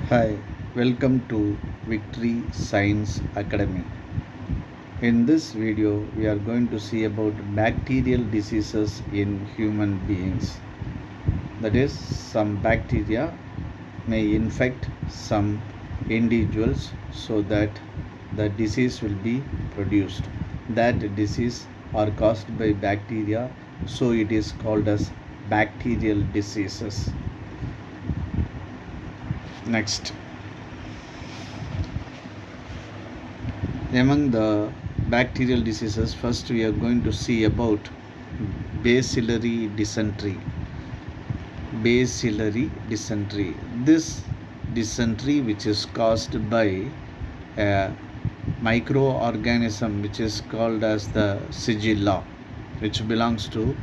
Hi, welcome to Victory Science Academy. In this video, we are going to see about bacterial diseases in human beings. That is, some bacteria may infect some individuals so that the disease will be produced. That disease are caused by bacteria, so it is called as bacterial diseases. Next, among the bacterial diseases, first we are going to see about bacillary dysentery. Bacillary dysentery. This dysentery, which is caused by a microorganism which is called as the Shigella, which belongs to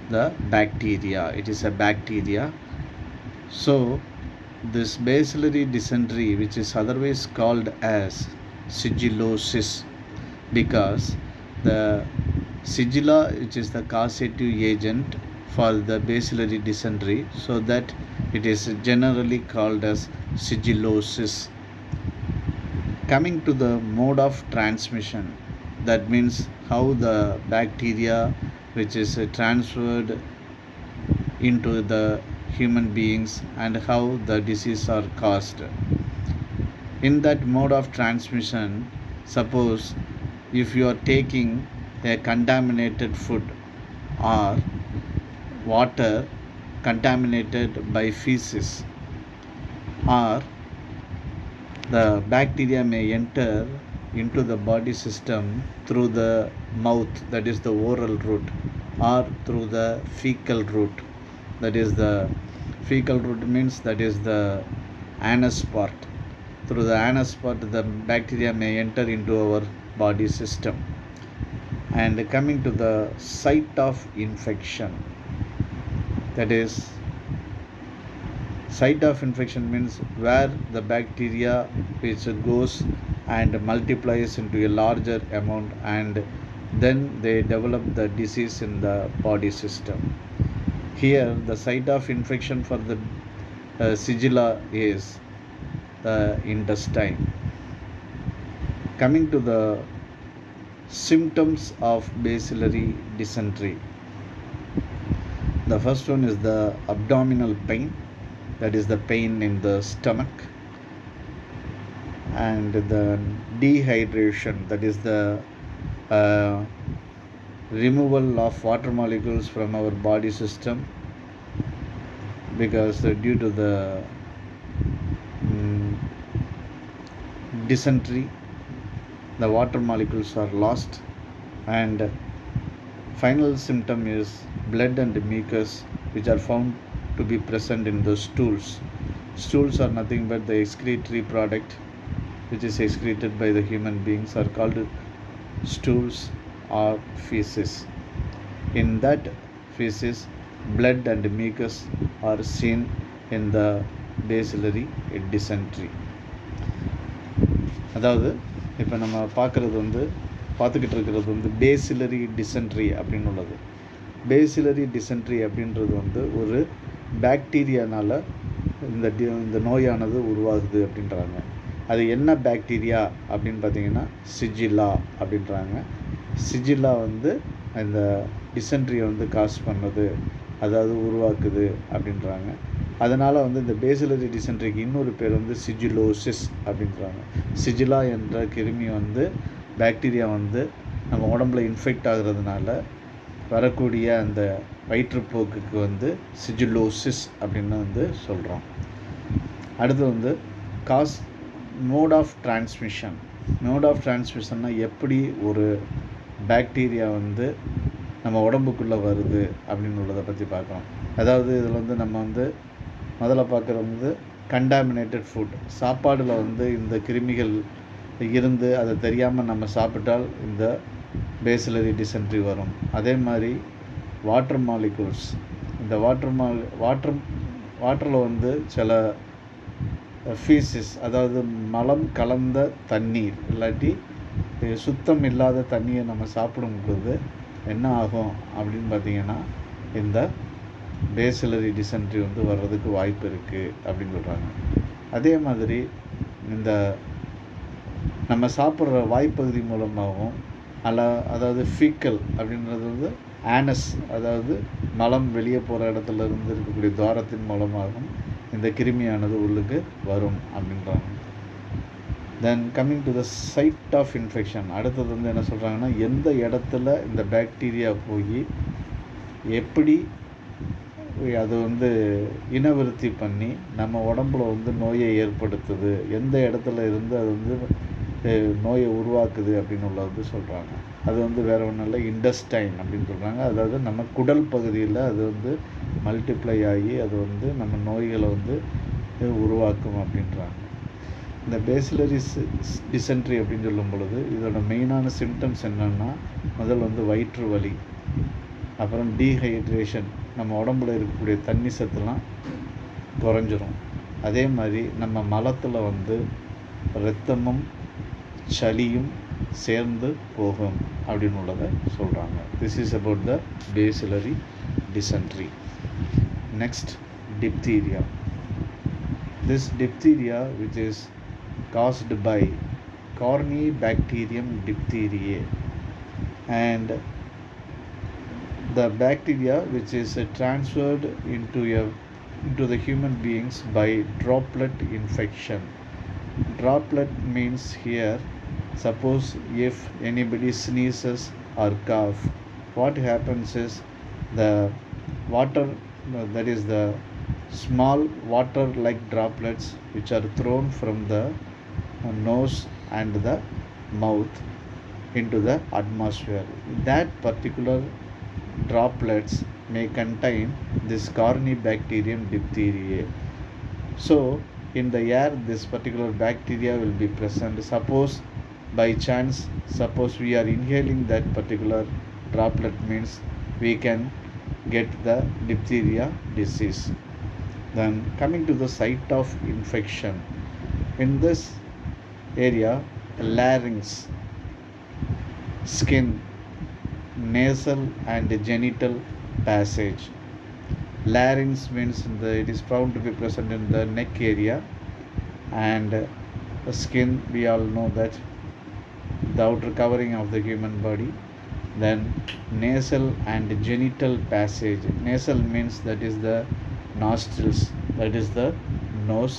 the bacteria. It is a bacteria. So this bacillary dysentery, which is otherwise called as shigellosis, because the Shigella, which is the causative agent for the bacillary dysentery, so that it is generally called as shigellosis. Coming to the mode of transmission, that means how the bacteria which is transferred into the human beings and how the disease are caused. In that mode of transmission, suppose if you are taking a contaminated food or water contaminated by feces, or the bacteria may enter into the body system through the mouth, that is the oral route, or through the fecal route, that is the fecal route means that is the anus part. Through the anus part, the bacteria may enter into our body system. And coming to the site of infection, that is, site of infection means where the bacteria which goes and multiplies into a larger amount, and then they develop the disease in the body system. Here the site of infection for the Shigella is the intestine. Coming to the symptoms of bacillary dysentery, the first one is the abdominal pain, that is the pain in the stomach, and the dehydration, that is the removal of water molecules from our body system, because due to the dysentery the water molecules are lost. And final symptom is blood and mucus, which are found to be present in the stools. Stools are nothing but the excretory product which is excreted by the human beings, are called stools or feces. In that feces, blood and mucus are seen in the bacillary dysentery. அதாவது இப்போ நம்ம பார்த்துக்கிட்டு இருக்கிறது bacillary dysentery அப்படின்னு உள்ளது. Bacillary dysentery அப்படின்றது ஒரு பாக்டீரியானால் இந்த நோயானது உருவாகுது அப்படின்றாங்க. அது என்ன பாக்டீரியா அப்படின்னு பார்த்தீங்கன்னா Shigella அப்படின்றாங்க. Shigella இந்த டிசென்ட்ரியை காஸ் பண்ணுது, அதாவது உருவாக்குது அப்படின்றாங்க. அதனால் இந்த பேசிலரி டிசென்ட்ரிக்கு இன்னொரு பேர் சிஜிலோசிஸ் அப்படின்றாங்க. Shigella என்ற கிருமி பாக்டீரியா நம்ம உடம்புல இன்ஃபெக்ட் ஆகுறதுனால வரக்கூடிய அந்த வயிற்றுப்போக்குக்கு சிஜிலோசிஸ் அப்படின்னு சொல்கிறோம். அடுத்து cause mode of transmission. Mode of டிரான்ஸ்மிஷன்னா எப்படி ஒரு பாக்டீரியா நம்ம உடம்புக்குள்ளே வருது அப்படின்னு உள்ளதை பற்றி பார்க்குறோம். அதாவது இதில் நம்ம முதல்ல பார்க்குறது கண்டாமினேட்டட் ஃபுட். சாப்பாடில் இந்த கிருமிகள் இருந்து அதை தெரியாமல் நம்ம சாப்பிட்டால் இந்த பேசிலரி டிசென்ட்ரி வரும். அதே மாதிரி வாட்டர் மாலிகூல்ஸ். இந்த வாட்டரில் சில ஃபீசிஸ், அதாவது மலம் கலந்த தண்ணீர் இல்லாட்டி சுத்தம் இல்லாத தண்ணியை நம்ம சாப்பிடும் பொழுது என்ன ஆகும் அப்படின்னு பார்த்தீங்கன்னா இந்த பேசிலரி டிசென்ட்ரி வர்றதுக்கு வாய்ப்பு இருக்குது அப்படின்னு சொல்கிறாங்க. அதே மாதிரி இந்த நம்ம சாப்பிட்ற வாய்ப்பகுதி மூலமாகவும் அதாவது ஃபீக்கல் அப்படின்றது வந்து ஆனஸ், அதாவது மலம் வெளியே போகிற இடத்துல இருந்து இருக்கக்கூடிய துவாரத்தின் மூலமாகவும் இந்த கிருமியானது உள்ளுக்கு வரும் அப்படின்றாங்க. Then coming to the site of infection, அடுத்தது வந்து என்ன சொல்கிறாங்கன்னா, எந்த இடத்துல இந்த பாக்டீரியா போய் எப்படி அது வந்து இனவிருத்தி பண்ணி நம்ம உடம்புல வந்து நோயை ஏற்படுத்துது, எந்த இடத்துல இருந்து அது வந்து நோயை உருவாக்குது அப்படின்னு உள்ள வந்து சொல்கிறாங்க. அது வந்து வேறு ஒன்றும் இல்லை, இண்டஸ்டைன் அப்படின்னு சொல்கிறாங்க. அதாவது நம்ம குடல் பகுதியில் அது வந்து மல்டிப்ளை ஆகி அது வந்து நம்ம நோய்களை வந்து உருவாக்கும் அப்படின்றாங்க. இந்த பேசிலரி டிசென்ட்ரி அப்படின்னு சொல்லும் பொழுது இதோட மெயினான சிம்டம்ஸ் என்னென்னா, முதல் வந்து வயிற்று வலி, அப்புறம் டீஹைட்ரேஷன், நம்ம உடம்புல இருக்கக்கூடிய தண்ணி சத்துலாம் குறைஞ்சிரும். அதே மாதிரி நம்ம மலத்தில் வந்து இரத்தமும் சளியும் சேர்ந்து போகும் அப்படின்னு உள்ளதை சொல்கிறாங்க. This is about the bacillary dysentery. Next, diphtheria. This diphtheria, which is caused by Corynebacterium diphtheriae, and the bacteria which is transferred into the human beings by droplet infection. Droplet means here, suppose if anybody sneezes or cough, what happens is the water, that is the small water like droplets which are thrown from the nose and the mouth into the atmosphere. That particular droplets may contain this Corynebacterium diphtheriae. So in the air this particular bacteria will be present. Suppose by chance, suppose we are inhaling that particular droplet, means we can get the diphtheria disease. Then coming to the site of infection, in this area, larynx, skin, nasal and genital passage. Larynx means it is found to be present in the neck area, and the skin, we all know that the outer covering of the human body. Then nasal and genital passage. Nasal means that is the nostrils, that is the nose,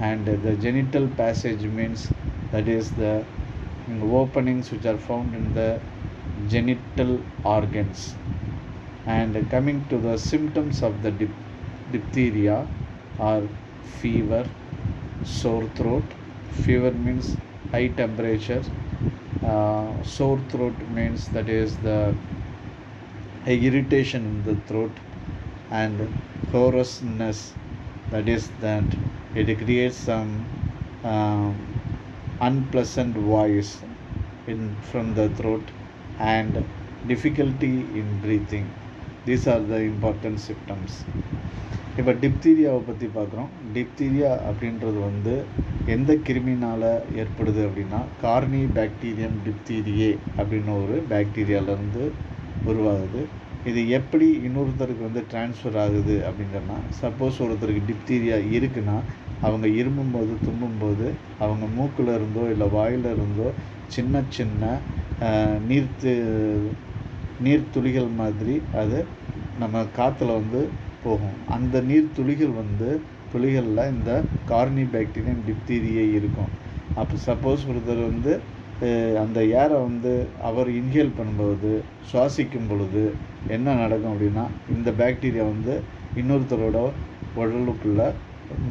and the genital passage means that is the openings which are found in the genital organs. And coming to the symptoms of the diphtheria are fever, sore throat. Fever means high temperature. Sore throat means that is the irritation in the throat, and hoarseness, that is that it creates some unpleasant voice from the throat, and difficulty in breathing. These are the important symptoms. இப்போ டிப்தீரியாவை பற்றி பார்க்குறோம். Diphtheria அப்படின்றது வந்து எந்த கிருமினால் ஏற்படுது அப்படின்னா, Corynebacterium diphtheriae அப்படின்னு ஒரு பாக்டீரியாவிலேருந்து உருவாகுது. இது எப்படி இன்னொருத்தருக்கு வந்து டிரான்ஸ்ஃபர் ஆகுது அப்படின்னா, சப்போஸ் ஒருத்தருக்கு டிப்தீரியா இருக்குன்னா அவங்க இருமும்போது தும்பும்போது அவங்க மூக்கில் இருந்தோ இல்லை வாயில் இருந்தோ சின்ன சின்ன நீர்த்துளிகள் மாதிரி அது நம்ம காற்றுல வந்து போகும். அந்த நீர்த்துளிகள் வந்து துளிகளில் இந்த கார்னிபாக்டீரியம் டிப்தீரியே இருக்கும். அப்போ சப்போஸ் ஒருத்தர் வந்து அந்த ஏரை வந்து அவர் இன்ஹேல் பண்ணும்போது, சுவாசிக்கும் பொழுது என்ன நடக்கும் அப்படின்னா, இந்த பாக்டீரியா வந்து இன்னொருத்தரோட உடலுக்குள்ள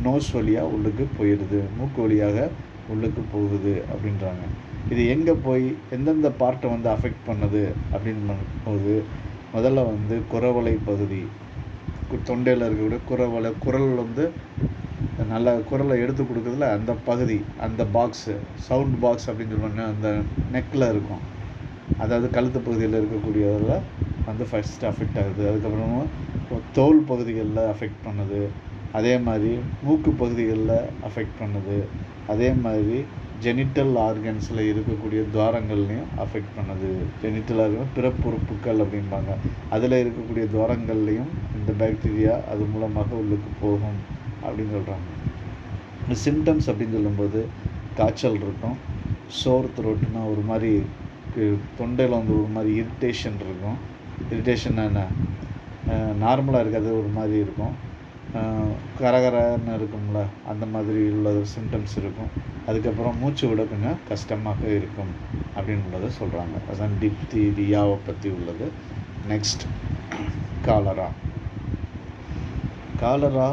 நோஸ் வழியாக உள்ளுக்கு போயிடுது, மூக்கு வழியாக உள்ளுக்கு போகுது அப்படின்றாங்க. இது எங்கே போய் எந்தெந்த பார்ட்டை வந்து அஃபெக்ட் பண்ணுது அப்படின்னு போது, முதல்ல வந்து குரவலை பகுதி, தொண்டையில் இருக்கக்கூடிய குரவலை, குரல் வந்து நல்ல குரலை எடுத்து கொடுக்குறதுல அந்த பகுதி, அந்த பாக்ஸு, சவுண்ட் பாக்ஸ் அப்படின்னு சொல்லுவாங்க, அந்த நெக்கில் இருக்கும், அதாவது கழுத்து பகுதியில் இருக்கக்கூடியதில் வந்து ஃபஸ்ட்டு அஃபெக்ட் ஆகுது. அதுக்கப்புறமா தோல் பகுதிகளில் அஃபெக்ட் பண்ணுது, அதே மாதிரி மூக்கு பகுதிகளில் அஃபெக்ட் பண்ணுது, அதே மாதிரி ஜெனிட்டல் ஆர்கன்ஸில் இருக்கக்கூடிய துவாரங்கள்லையும் அஃபெக்ட் பண்ணுது. ஜெனிட்டல் ஆர்கன் பிறப்புறுப்புக்கள் அப்படின்பாங்க, அதில் இருக்கக்கூடிய துவாரங்கள்லையும் இந்த பாக்டீரியா அது மூலமாக உள்ளுக்கு போகும் அப்படின்னு சொல்கிறாங்க. இந்த சிம்டம்ஸ் அப்படின்னு சொல்லும்போது காய்ச்சல் இருக்கும், சோர் த்ரோட்னா ஒரு மாதிரி தொண்டையில் வந்து ஒரு மாதிரி இரிட்டேஷன் இருக்கும். இரிட்டேஷன்னா என்ன, நார்மலாக இருக்காது, ஒரு மாதிரி இருக்கும், கரகரன்னு இருக்கும்ல, அந்த மாதிரி உள்ள சிம்டம்ஸ் இருக்கும். அதுக்கப்புறம் மூச்சு விட கொஞ்சம் கஷ்டமாக இருக்கும் அப்படின்னு உள்ளதை சொல்கிறாங்க. அதுதான் டிப்தீரியாவை பற்றி உள்ளது. Next cholera. Cholera,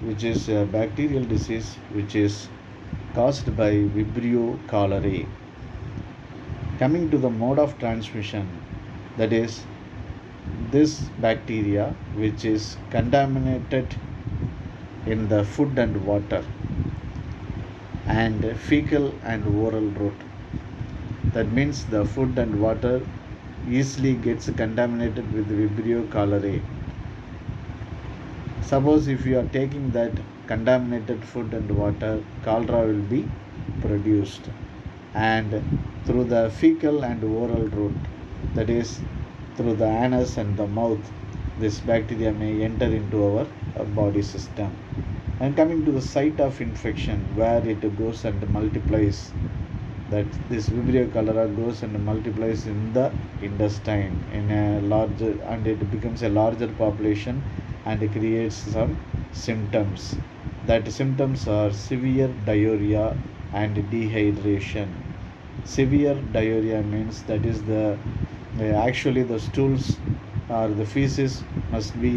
which is a bacterial disease which is caused by Vibrio cholerae. Coming to the mode of transmission, that is, this bacteria which is contaminated in the food and water and fecal and oral route. That means the food and water easily gets contaminated with Vibrio cholerae. Suppose if you are taking that contaminated food and water, cholera will be produced, and through the fecal and oral route, that is through the anus and the mouth, this bacteria may enter into our body system. And coming to the site of infection, where it goes and multiplies, that this Vibrio cholera goes and multiplies in the intestine in a larger, and it becomes a larger population and creates some symptoms. That symptoms are severe diarrhea and dehydration. Severe diarrhea means that is actually the stools or the feces must be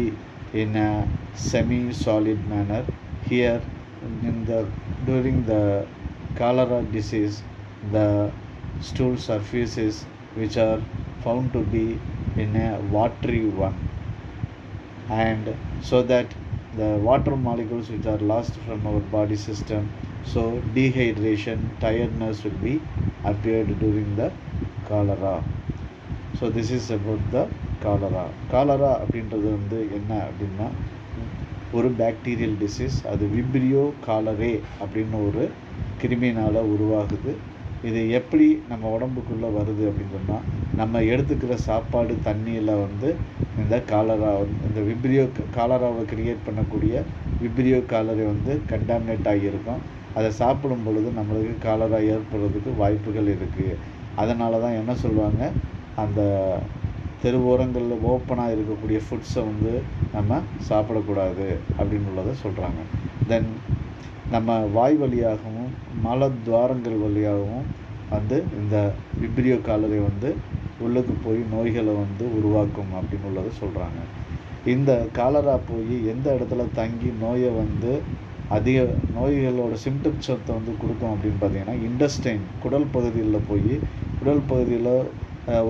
in a semi-solid manner. Here during the cholera disease, the stools or feces which are found to be in a watery one, and so that the water molecules which are lost from our body system, so dehydration, tiredness will be appeared during the cholera. So this is about the cholera. Cholera அப்படின்றது வந்து என்ன அப்படின்னா ஒரு bacterial disease. அது Vibrio காலரே அப்படின்னு ஒரு கிருமினால் உருவாகுது. இது எப்படி நம்ம உடம்புக்குள்ளே வருது அப்படின்னு சொன்னால், நம்ம எடுத்துக்கிற சாப்பாடு தண்ணியில் வந்து இந்த இந்த விப்ரியோ காலராவை கிரியேட் பண்ணக்கூடிய விப்ரியோ காலரை வந்து கண்டாமினேட் ஆகியிருக்கும். அதை சாப்பிடும் பொழுது நம்மளுக்கு காலரா ஏற்படுறதுக்கு வாய்ப்புகள் இருக்குது. அதனால தான் என்ன சொல்லுவாங்க, அந்த தெருவோரங்களில் ஓப்பனாக இருக்கக்கூடிய ஃபுட்ஸை வந்து நம்ம சாப்பிடக்கூடாது அப்படின்னு உள்ளதை சொல்கிறாங்க. தென் நம்ம வாய் வழியாகவும் மலத்வாரங்கள் வழியாகவும் வந்து இந்த விப்ரியோ காலரை வந்து உள்ளுக்கு போய் நோய்களை வந்து உருவாக்கும் அப்படின்னு உள்ளதை சொல்கிறாங்க. இந்த காலரா போய் எந்த இடத்துல தங்கி நோயை வந்து அதிக நோய்களோட சிம்டம்ஸை வந்து கொடுக்கும் அப்படின்னு பார்த்தீங்கன்னா, இண்டஸ்டைன் குடல் பகுதியில் போய், குடல் பகுதியில்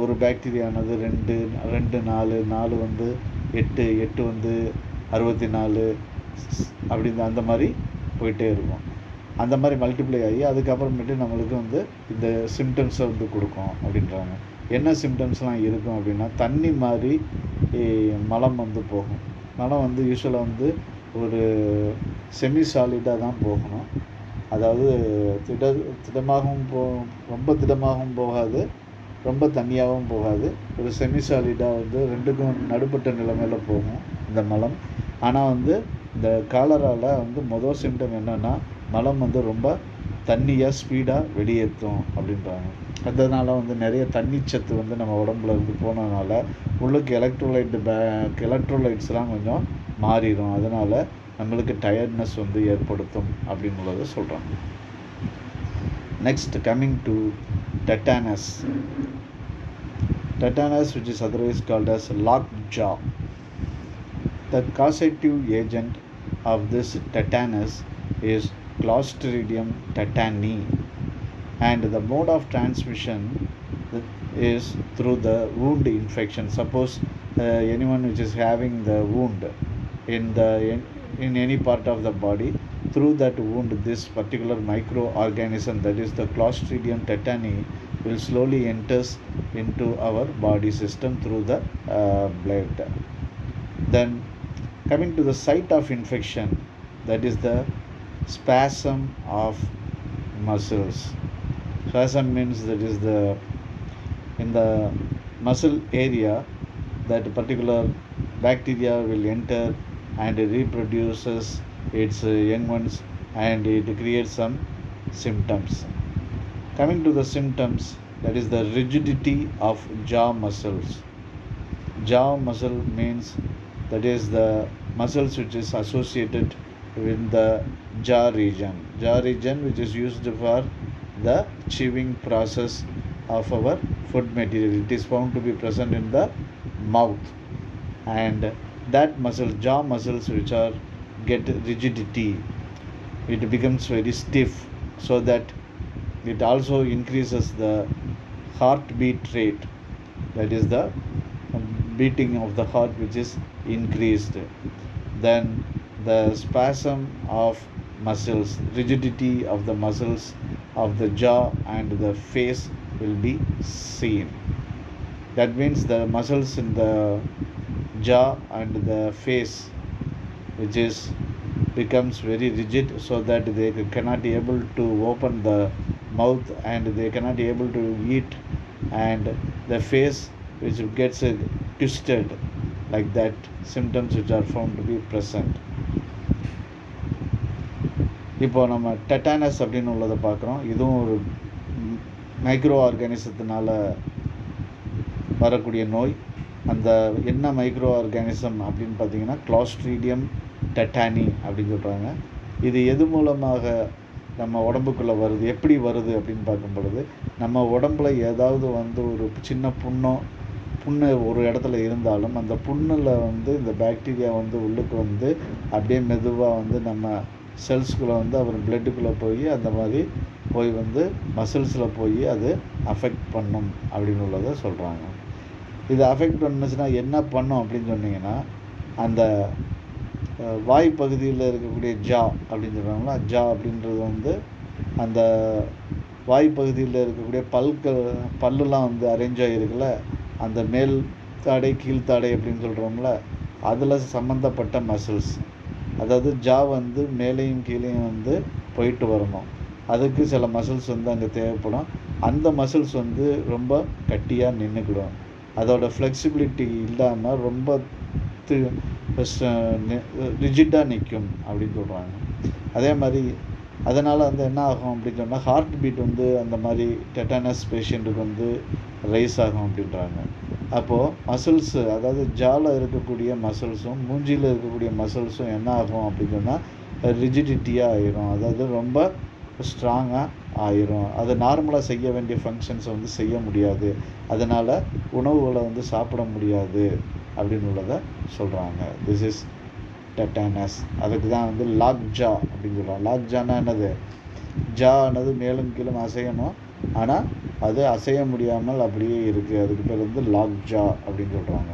ஒரு பாக்டீரியானது 2 4 வந்து 8 வந்து 64 அப்படி அந்த மாதிரி போயிட்டே இருக்கும். அந்த மாதிரி மல்டிப்ளை ஆகி அதுக்கப்புறமேட்டு நம்மளுக்கு வந்து இந்த சிம்டம்ஸை வந்து கொடுக்கும் அப்படின்றாங்க. என்ன சிம்டம்ஸ்லாம் இருக்கும் அப்படின்னா, தண்ணி மாதிரி மலம் வந்து போகும். மலம் வந்து யூஸ்வலாக வந்து ஒரு செமி சாலிடாக தான் போகணும். அதாவது திடமாகவும் ரொம்ப திடமாகவும் போகாது, ரொம்ப தண்ணியாகவும் போகாது. ஒரு செமி சாலிடாக வந்து ரெண்டுக்கும் நடுப்பட்ட நிலைமையில் போகும் இந்த மலம். ஆனால் வந்து இந்த காலராவில் வந்து மொதல் சிம்டம் என்னென்னா, மலம் வந்து ரொம்ப தண்ணியாக ஸ்பீடாக வெளியேற்றும் அப்படின்றாங்க. அதனால் வந்து நிறைய தண்ணிச்சத்து வந்து நம்ம உடம்புல இருந்து போனதுனால உள்ளுக்கு எலக்ட்ரோலைட்ஸ்லாம் கொஞ்சம் மாறிடும். அதனால் நம்மளுக்கு டயர்ட்னஸ் வந்து ஏற்படுத்தும் அப்படின்றத சொல்கிறாங்க. Next coming to tetanus. Tetanus, which is otherwise called as lockjaw. The causative agent of this tetanus is Clostridium tetani, and the mode of transmission is through the wound infection. Suppose anyone which is having the wound in any part of the body, through that wound this particular microorganism, that is the Clostridium tetani, will slowly enters into our body system through the blood. Then coming to the site of infection, that is the spasm of muscles. Spasm means that is in the muscle area that particular bacteria will enter and reproduces its young ones and it creates some symptoms. Coming to the symptoms, that is the rigidity of jaw muscles. Jaw muscle means that is the muscles which is associated with the jaw region. Jaw region which is used for the chewing process of our food material. It is found to be present in the mouth, and that muscle, jaw muscles which are get rigidity, it becomes very stiff, so that it also increases the heartbeat rate, that is the beating of the heart which is increased. Then the spasm of muscles, rigidity of the muscles of the jaw and the face will be seen. That means the muscles in the jaw and the face which is becomes very rigid, so that they cannot be able to open the mouth and they cannot be able to eat, and the face which gets twisted, like that symptoms which are found to be present. இப்போ நம்ம tetanus அப்படின்னு உள்ளதை பார்க்குறோம். இதுவும் ஒரு micro ஆர்கானிசத்தினால வரக்கூடிய நோய். அந்த என்ன மைக்ரோ ஆர்கானிசம் அப்படின்னு பார்த்தீங்கன்னா கிளாஸ்ட்ரீடியம் டெட்டானி அப்படின்னு சொல்கிறாங்க. இது எது மூலமாக நம்ம உடம்புக்குள்ளே வருது, எப்படி வருது அப்படின்னு பார்க்கும் பொழுது, நம்ம உடம்புல ஏதாவது ஒரு சின்ன புண்ணு ஒரு இடத்துல இருந்தாலும் அந்த புண்ணில் இந்த பாக்டீரியா உள்ளுக்கு அப்படியே மெதுவாக நம்ம செல்ஸ்குள்ளே அப்புறம் பிளட்டுக்குள்ளே போய் அந்த மாதிரி போய் மசில்ஸில் போய் அது அஃபெக்ட் பண்ணும் அப்படின்னு உள்ளதை சொல்கிறாங்க. இது அஃபெக்ட் பண்ணுச்சுன்னா என்ன பண்ணும் அப்படின்னு சொன்னிங்கன்னா, அந்த வாய் பகுதியில் இருக்கக்கூடிய ஜா அப்படின்னு சொல்கிறாங்களா, ஜா அப்படின்றது அந்த வாய் பகுதியில் இருக்கக்கூடிய பல்லுலாம் அரேஞ்ச் ஆகிருக்குல்ல, அந்த மேல் தாடை கீழ்த்தாடை அப்படின்னு சொல்கிறோம்ல, அதில் சம்மந்தப்பட்ட மசில்ஸ், அதாவது ஜா மேலேயும் கீழேயும் போயிட்டு வரணும். அதுக்கு சில மசில்ஸ் அங்கே தேவைப்படும். அந்த மசில்ஸ் ரொம்ப கட்டியாக நின்றுக்கிடும். அதோட ஃப்ளெக்சிபிலிட்டி இல்லாமல் ரொம்ப ரிஜிட்டாக நிற்கும் அப்படின்னு சொல்கிறாங்க. அதே மாதிரி அதனால் என்ன ஆகும் அப்படின்னு சொன்னால், ஹார்ட் பீட் அந்த மாதிரி டெட்டானஸ் பேஷண்ட்டுக்கு ரைஸ் ஆகும் அப்படின்றாங்க. அப்போது மசில்ஸு, அதாவது ஜாவில் இருக்கக்கூடிய மசில்ஸும் மூஞ்சியில் இருக்கக்கூடிய மசில்ஸும் என்ன ஆகும் அப்படின்னு சொன்னால் ரிஜிடிட்டியாக ஆயிரும். அதாவது ரொம்ப ஸ்ட்ராங்காக ஆயிரும். அது நார்மலாக செய்ய வேண்டிய ஃபங்க்ஷன்ஸை செய்ய முடியாது. அதனால் உணவுகளை சாப்பிட முடியாது அப்படின்னு உள்ளதை சொல்கிறாங்க. This is tetanus. அதுக்கு தான் லாக் ஜா அப்படின்னு சொல்கிறாங்க. லாக் ஜானா என்னது? ஜானது மேலும் கீழும் அசையணும், ஆனால் அது அசைய முடியாமல் அப்படியே இருக்குது. அதுக்கு பேர் லாக் ஜா அப்படின்னு சொல்கிறாங்க.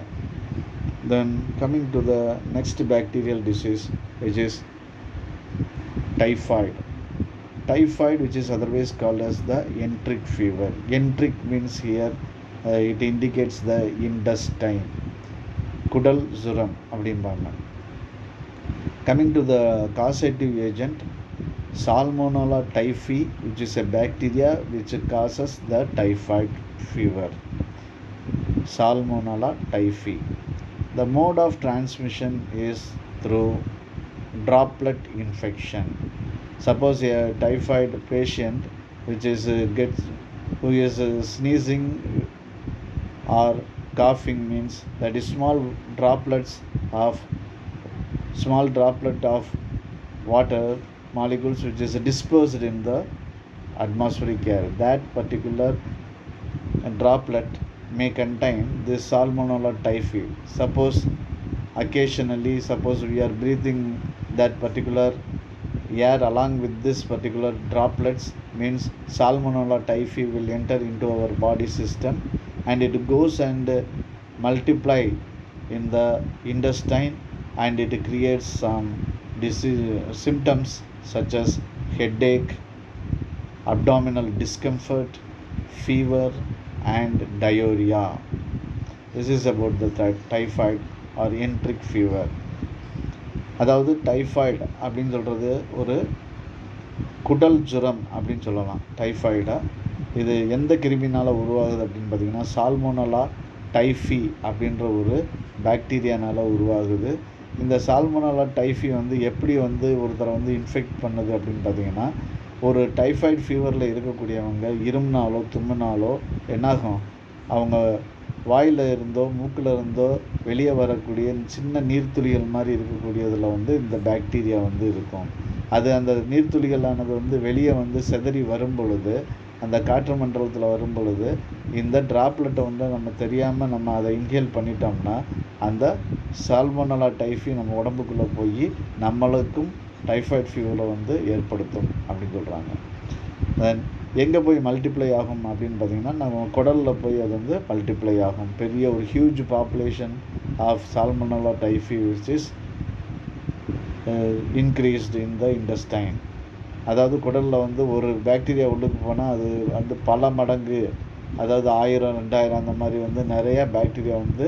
தென் coming to the next bacterial disease which is typhoid. Typhoid, which is otherwise called as the enteric fever. Enteric means here it indicates the intestine. குடல் ஜுரம் அப்படின்பாங்க. Coming to the causative agent, Salmonella typhi, which is a bacteria which causes the typhoid fever. Salmonella typhi. The mode of transmission is through droplet infection. Suppose a typhoid patient which is who is sneezing or coughing, means that is small droplet of water molecules which is dispersed in the atmospheric air. That particular droplet may contain this Salmonella typhi. Suppose we are breathing that particular air along with this particular droplets, means Salmonella typhi will enter into our body system, and it goes and multiply in the intestine, and it creates some symptoms such as headache, abdominal discomfort, fever and diarrhea. This is about the typhoid or enteric fever. அதாவது typhoid அப்படின்னு சொல்கிறது ஒரு குடல் ஜுரம் அப்படின்னு சொல்லலாம். டைஃபாய்டா இது எந்த கிருமினால் உருவாகுது அப்படின்னு பார்த்தீங்கன்னா, சால்மோனல்லா டைஃபி அப்படின்ற ஒரு பாக்டீரியானால் உருவாகுது. இந்த சால்மோனல்லா டைஃபி வந்து எப்படி வந்து ஒருத்தரை வந்து இன்ஃபெக்ட் பண்ணுது அப்படின்னு பார்த்தீங்கன்னா, ஒரு டைஃபாய்டு ஃபீவரில் இருக்கக்கூடியவங்க இருமுனாலோ தும்முனாலோ என்னாகும், அவங்க வாயில் இருந்தோ மூக்கில் இருந்தோ வெளியே வரக்கூடிய சின்ன நீர்த்துளிகள் மாதிரி இருக்கக்கூடியதில் வந்து இந்த பாக்டீரியா வந்து இருக்கும். அது அந்த நீர்த்துளிகளானது வந்து வெளியே வந்து சிதறி வரும் பொழுது, அந்த காற்று மண்டலத்தில் வரும் பொழுது இந்த ட்ராப்லெட்டை வந்து நம்ம தெரியாமல் நம்ம அதை இன்ஹேல் பண்ணிட்டோம்னா அந்த சால்மோனல்லா டைஃபி நம்ம உடம்புக்குள்ளே போய் நம்மளுக்கும் டைஃபாய்டு ஃபீவரை வந்து ஏற்படுத்தும் அப்படின்னு சொல்கிறாங்க. தென் எங்கே போய் மல்டிப்ளை ஆகும் அப்படின்னு பார்த்திங்கன்னா, நம்ம குடலில் போய் அது வந்து மல்டிப்ளை ஆகும். பெரிய ஒரு huge population of Salmonella typhi which is increased in the intestine. அதாவது குடலில் வந்து ஒரு பாக்டீரியா உள்ளுக்கு போனால் அது வந்து பல மடங்கு, அதாவது 1000 2000 அந்த மாதிரி வந்து நிறையா பாக்டீரியா வந்து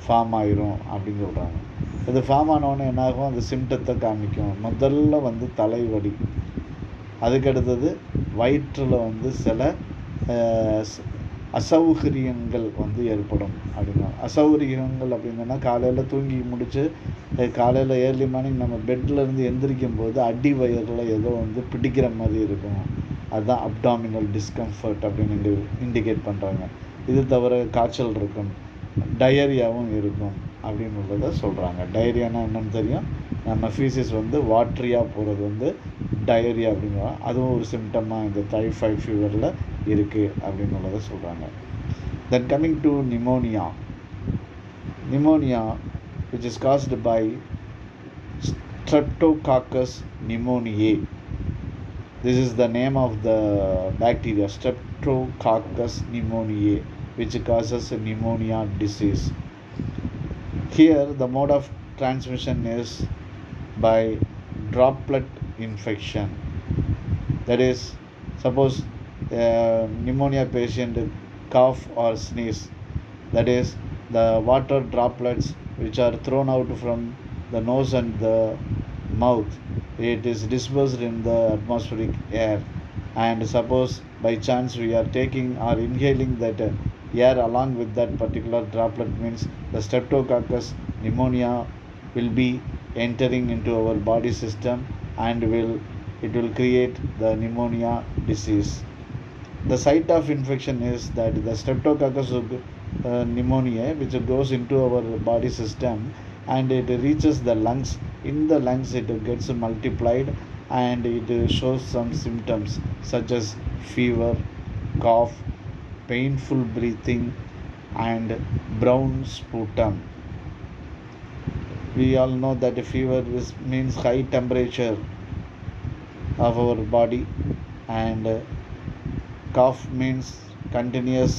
ஃபார்ம் ஆயிரும் அப்படின்னு சொல்கிறாங்க. இது ஃபார்ம் ஆனவுடனே என்னாகும், அந்த சிம்டத்தை காமிக்கும். முதல்ல வந்து தலைவலி, அதுக்கடுத்தது வயிற்றில் வந்து சில அசௌகரியங்கள் வந்து ஏற்படும் அப்படின்னா. அசௌகரியங்கள் அப்படின்னா காலையில் தூங்கி முடித்து காலையில் ஏர்லி மார்னிங் நம்ம பெட்லேருந்து எந்திரிக்கும் போது அடி வயரில் ஏதோ வந்து பிடிக்கிற மாதிரி இருக்கும். அதுதான் அப்டாமினல் டிஸ்கம்ஃபர்ட் அப்படின்னு இண்டிகேட் பண்ணுறாங்க. இது தவிர காய்ச்சல் இருக்கும், டயரியாவும் இருக்கும் அப்படின்னு உள்ளதை சொல்கிறாங்க. டயரியானா என்னன்னு தெரியும், நம்ம ஃபீஸஸ் வந்து வாட்ரியாக போகிறது வந்து டயரியா அப்படிங்கிறோம். அதுவும் ஒரு சிம்டமாக இந்த டைஃபாய்டு ஃபீவரில் இருக்குது அப்படின்னு உள்ளதை சொல்கிறாங்க. தென் coming to pneumonia. Pneumonia which is caused by Streptococcus pneumoniae. This is the name of the bacteria, Streptococcus pneumoniae, which causes pneumonia disease. Here the mode of transmission is by droplet infection. That is, suppose a pneumonia patient cough or sneeze, that is the water droplets which are thrown out from the nose and the mouth, it is dispersed in the atmospheric air, and suppose by chance we are taking or inhaling that air along with that particular droplet, means the Streptococcus pneumonia will be entering into our body system and it will create the pneumonia disease. The site of infection is that the Streptococcus pneumoniae which goes into our body system and it reaches the lungs. In the lungs it gets multiplied and it shows some symptoms such as fever, cough, painful breathing and brown sputum. We all know that fever means high temperature of our body, and cough means continuous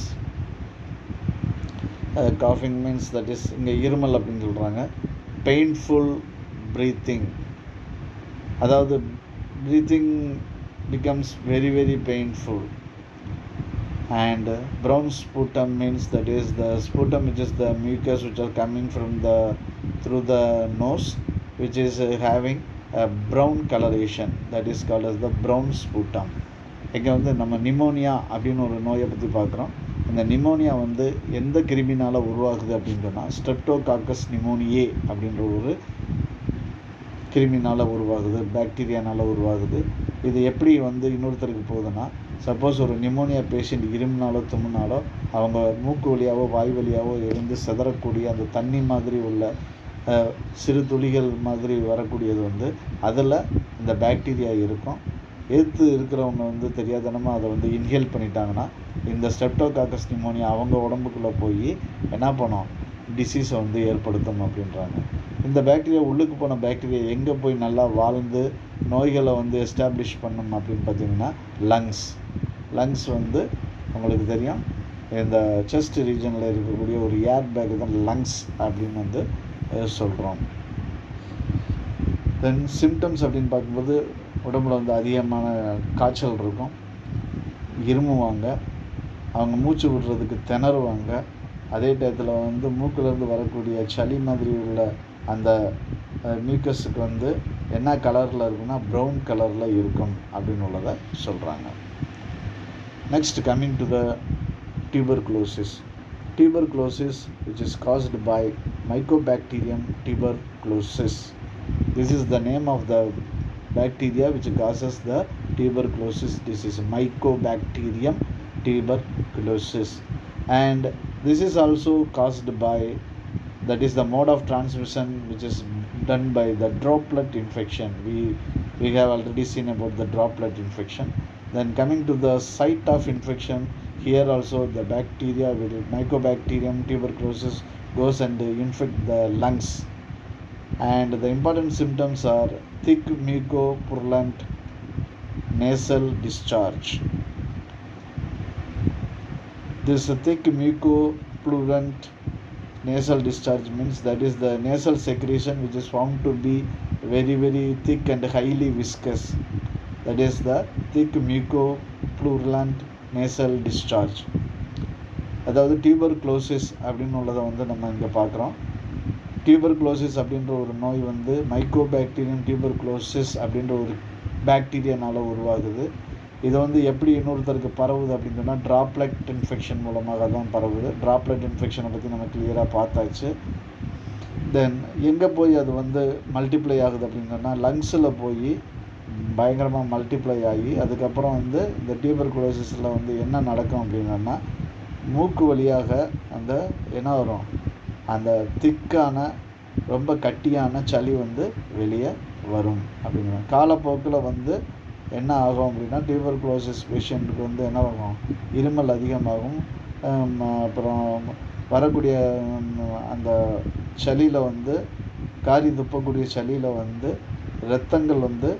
coughing means that is இங்கே இருமல் அப்படின்னு சொல்கிறாங்க. Painful breathing, அதாவது breathing becomes very very painful. And brown sputum means that is the sputum which is the mucus which are coming from through the nose, which is having a brown coloration, that is called as the brown sputum. இங்கே வந்து நம்ம pneumonia அப்படின்னு ஒரு நோயை பற்றி பார்க்குறோம். இந்த pneumonia வந்து எந்த கிருமினால் உருவாகுது அப்படின்னு சொன்னால் ஸ்ட்ரெப்டோகாக்கஸ் நிமோனியே அப்படின்ற ஒரு கிருமினால் உருவாகுது, பாக்டீரியானால் உருவாகுது. இது எப்படி வந்து இன்னொருத்தருக்கு போகுதுன்னா, சப்போஸ் ஒரு நிமோனியா பேஷண்ட் இருமுனாலோ தும்முனாலோ அவங்க மூக்கு வழியாவோ வாய் வழியாவோ இருந்து சிதறக்கூடிய அந்த தண்ணி மாதிரி உள்ள சிறு துளிகள் மாதிரி வரக்கூடியது வந்து அதில் இந்த பாக்டீரியா இருக்கும். எதிர்த்து இருக்கிறவங்க வந்து தெரியாதனமாக அதை வந்து இன்ஹேல் பண்ணிட்டாங்கன்னா இந்த ஸ்ட்ரெப்டோகாக்கஸ் நிமோனியா அவங்க உடம்புக்குள்ளே போய் என்ன பண்ணும், டிசீஸை வந்து ஏற்படுத்தும் அப்படின்றாங்க. இந்த பாக்டீரியா உள்ளுக்கு போன பாக்டீரியா எங்கே போய் நல்லா வாழ்ந்து நோய்களை வந்து எஸ்டாப்ளிஷ் பண்ணும் அப்படின்னு பார்த்திங்கன்னா லங்ஸ் வந்து உங்களுக்கு தெரியும், இந்த செஸ்ட் ரீஜனில் இருக்கக்கூடிய ஒரு ஏர் பேக் தான் லங்ஸ் அப்படின்னு வந்து சொல்கிறோம். தென் சிம்டம்ஸ் அப்படின்னு பார்க்கும்போது உடம்புல வந்து அதிகமான காய்ச்சல் இருக்கும், இருமுவாங்க, அவங்க மூச்சு விடுறதுக்கு திணறுவாங்க. அதே டயத்தில் வந்து மூக்கிலேருந்து வரக்கூடிய சளி மாதிரி உள்ள அந்த மியூக்கஸுக்கு வந்து என்ன கலரில் இருக்குன்னா ப்ரௌன் கலரில் இருக்கும் அப்படின்னு உள்ளதை சொல்கிறாங்க. Next coming to the tuberculosis which is caused by Mycobacterium tuberculosis. This is the name of the bacteria which causes the tuberculosis disease, Mycobacterium tuberculosis. And this is also caused by, that is the mode of transmission which is done by the droplet infection. We have already seen about the droplet infection. Then coming to the site of infection, here also the bacteria with Mycobacterium tuberculosis goes and infect the lungs. And the important symptoms are thick mucopurulent nasal discharge. This thick mucopurulent nasal discharge means that is the nasal secretion which is found to be very very thick and highly viscous. That is the thick mucopurulent nasal discharge. அதாவது tuberculosis அப்படின்னு உள்ளதை வந்து நம்ம இங்கே பார்க்குறோம். Tuberculosis அப்படின்ற ஒரு நோய் வந்து மைக்கோபாக்டீரியம் டியூபர்குலோசிஸ் அப்படின்ற ஒரு பாக்டீரியானால் உருவாகுது. இது வந்து எப்படி இன்னொருத்தருக்கு பரவுது அப்படின்னு சொன்னால் ட்ராப்லெட் இன்ஃபெக்ஷன் மூலமாக தான் பரவுது. ட்ராப்லெட் இன்ஃபெக்ஷனை பற்றி நம்ம கிளியராக பார்த்தாச்சு. தென் எங்கே போய் அது வந்து மல்டிப்ளை ஆகுது அப்படின்னு சொன்னால் லங்ஸில் போய் பயங்கரமாக மல்டிப்ளை ஆகி அதுக்கப்புறம் வந்து இந்த டியூபர்குலோசிஸில் வந்து என்ன நடக்கும் அப்படின்னா மூக்கு வழியாக அந்த என்ன வரும், அந்த திக்கான ரொம்ப கட்டியான சளி வந்து வெளியே வரும் அப்படிங்கிற காலப்போக்கில் வந்து என்ன ஆகும் அப்படின்னா டியூபர்குலோசிஸ் பேஷண்ட்டுக்கு வந்து என்ன ஆகும், இருமல் அதிகமாகும். அப்புறம் வரக்கூடிய அந்த சளியில் வந்து காரி துப்பக்கூடிய சளியில் வந்து இரத்தங்கள் வந்து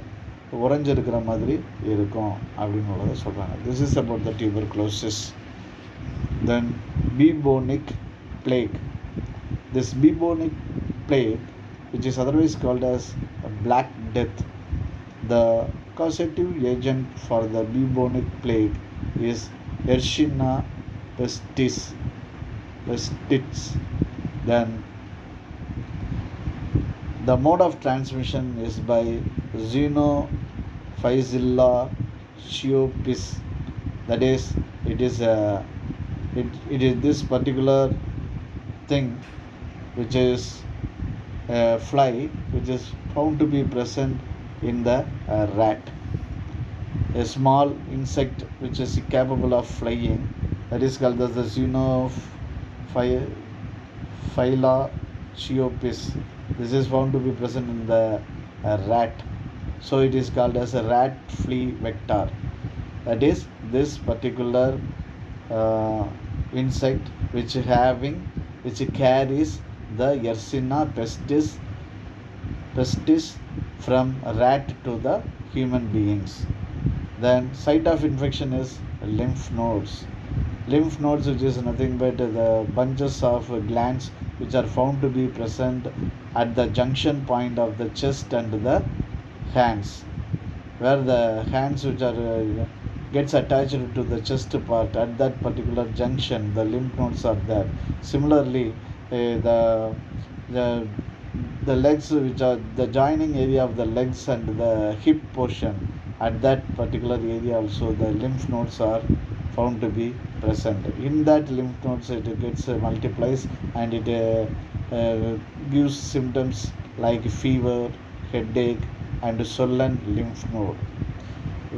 உறைஞ்சிருக்கிற மாதிரி இருக்கும் அப்படின்னு உள்ளதை சொல்கிறாங்க. This is about the tuberculosis. Then bubonic plague. This bubonic plague, which is otherwise called as Black Death, the causative agent for the bubonic plague is Yersinia pestis. Then the mode of transmission is by Xenophila sciopis. That is, it is this particular thing which is a fly which is found to be present in the rat, a small insect which is capable of flying, that is called as the Xenophila sciopis. This is found to be present in the rat, so it is called as a rat flea vector. That is this particular insect which carries the Yersinia pestis from rat to the human beings. Then site of infection is lymph nodes. Lymph nodes, which is nothing but the bunches of glands which are found to be present at the junction point of the chest and the hands, where the hands which are gets attached to the chest part. At that particular junction the lymph nodes are there. Similarly, the legs, which are the joining area of the legs and the hip portion, at that particular area also the lymph nodes are found to be present. In that lymph nodes it gets multiplies and it gives symptoms like fever, headache and swollen lymph node.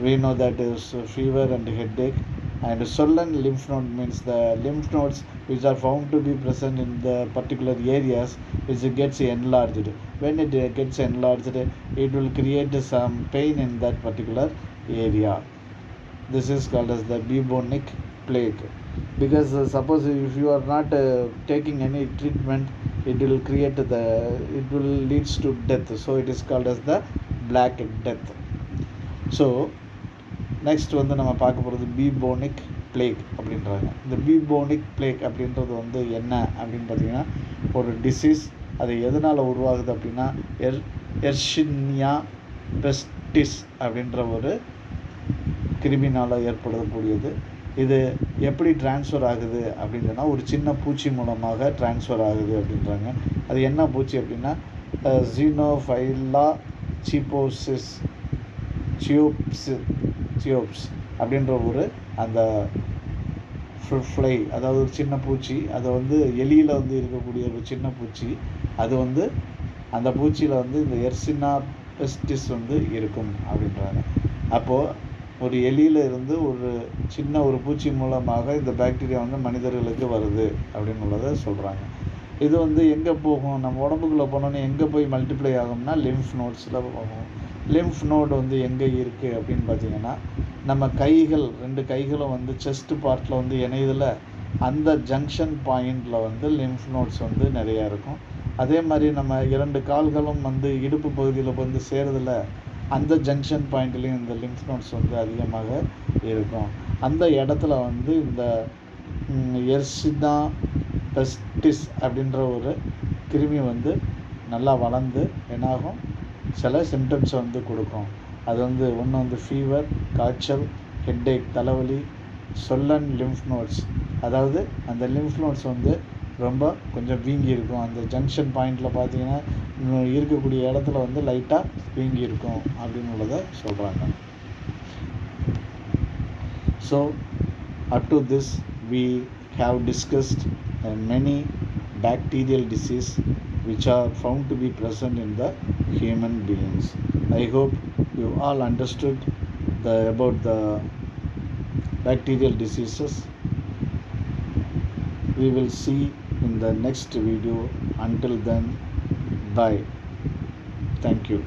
We know that is fever and headache. And swollen lymph node means the lymph nodes which are found to be present in the particular areas which gets enlarged. When it gets enlarged, it will create some pain in that particular area. This is called as the bubonic plague. Because suppose if you are not taking any treatment, it will leads to death. So it is called as the Black Death. So next வந்து நம்ம பார்க்க போகிறது பீபோனிக் plague அப்படின்றாங்க. இந்த பீபோனிக் plague அப்படின்றது வந்து என்ன அப்படின்னு பார்த்தீங்கன்னா ஒரு டிசீஸ். அது எதனால் உருவாகுது அப்படின்னா எர்ஷினியா பெஸ்டிஸ் அப்படின்ற ஒரு கிருமினால் ஏற்படக்கூடியது. இது எப்படி டிரான்ஸ்ஃபர் ஆகுது அப்படின்னு சொன்னால் ஒரு சின்ன பூச்சி மூலமாக டிரான்ஸ்ஃபர் ஆகுது அப்படின்றாங்க. அது என்ன பூச்சி அப்படின்னா ஜீனோஃபைலா சியோப்ஸ் அப்படின்ற ஒரு அந்த ஃப்ளை, அதாவது ஒரு சின்ன பூச்சி, அதை வந்து எலியில் வந்து இருக்கக்கூடிய ஒரு சின்ன பூச்சி, அது வந்து அந்த பூச்சியில் வந்து இந்த எர்சினா பெஸ்டிஸ் வந்து இருக்கும் அப்படின்றாங்க. அப்போது ஒரு எலியில் இருந்து ஒரு சின்ன ஒரு பூச்சி மூலமாக இந்த பாக்டீரியா வந்து மனிதர்களுக்கு வருது அப்படின்னு உள்ளதை சொல்கிறாங்க. இது வந்து எங்கே போகும், நம்ம உடம்புக்குள்ளே போனோன்னே எங்கே போய் மல்டிப்ளை ஆகும்னா லிம்ஃப் நோட்ஸில் போகும். லிம்ஃப் நோடு வந்து எங்கே இருக்குது அப்படின்னு பார்த்தீங்கன்னா, நம்ம கைகள் 2 கைகளும் வந்து செஸ்ட் பார்ட்டில் வந்து இணையதில் அந்த ஜங்ஷன் பாயிண்டில் வந்து லிம்ஃப் நோட்ஸ் வந்து நிறையா இருக்கும். அதே மாதிரி நம்ம 2 கால்களும் வந்து இடுப்பு பகுதியில் வந்து சேருதில் அந்த ஜங்ஷன் பாயிண்ட்லேயும் இந்த லிம்ஃப் நோட்ஸ் வந்து அதிகமாக இருக்கும். அந்த இடத்துல வந்து இந்த எர்சினா பெஸ்டிஸ் அப்படின்ற ஒரு கிருமி வந்து நல்லா வளர்ந்து என்னாகும், சில சிம்டம்ஸை வந்து கொடுக்கும். அது வந்து ஒன்று வந்து ஃபீவர், காய்ச்சல், ஹெட்டேக், தலைவலி, சொல்லன் லிம்ஃப் நோட்ஸ், அதாவது அந்த லிம்ஃப் நோட்ஸ் வந்து ரொம்ப கொஞ்சம் வீங்கி இருக்கும். அந்த ஜங்ஷன் பாயிண்டில் பார்த்தீங்கன்னா இருக்கக்கூடிய இடத்துல வந்து லைட்டாக வீங்கி இருக்கும் அப்படின்னு உள்ளதை சொல்கிறாங்க. So up to this we have discussed many bacterial disease which are found to be present in the human beings. I hope you all understood about the bacterial diseases. We will see in the next video. Until then, bye. Thank you.